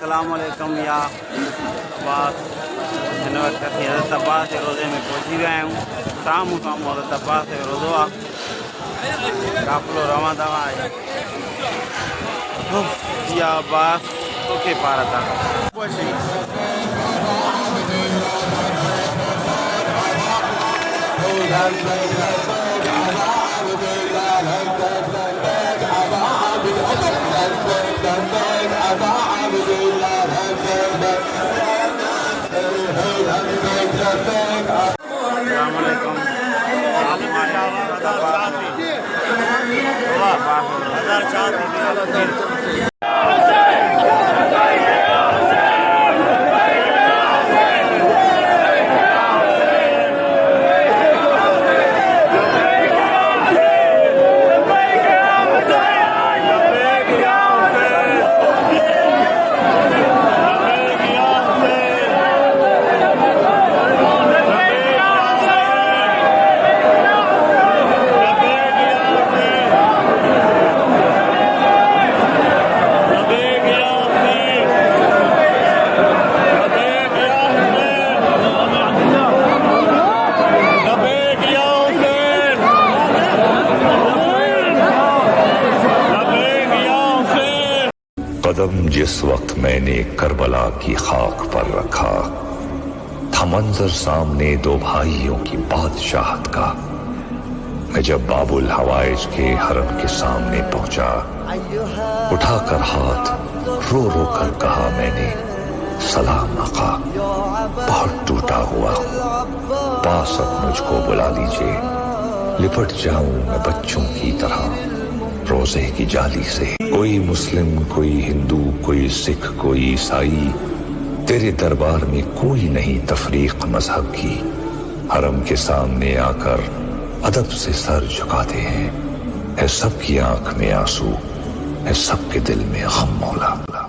अस्सलामुअलैकुम या अब्बास हज़रत अब्बास के रोज़े में पहुँची गए हूँ। सामू हज़रत अब्बास के रोज़ो काफ़िलो रवां दवा है या अब्बास तो के पारा था कदम जिस वक्त मैंने करबला की खाक पर रखा था मंजर सामने दो भाइयों की बादशाहत का। मैं जब बाबुल हवाइज के हरम के सामने पहुंचा, उठाकर हाथ रो रो कर कहा मैंने, सलाम आका, बहुत टूटा हुआ पास अब मुझको बुला लीजिए, लिपट जाऊं मैं बच्चों की तरह रोजे की जाली से। कोई मुस्लिम, कोई हिंदू, कोई सिख, कोई ईसाई, तेरे दरबार में कोई नहीं तफरीक मजहब की। हरम के सामने आकर अदब से सर झुकाते हैं। है सबकी आंख में आंसू, है सबके दिल में गम मौला।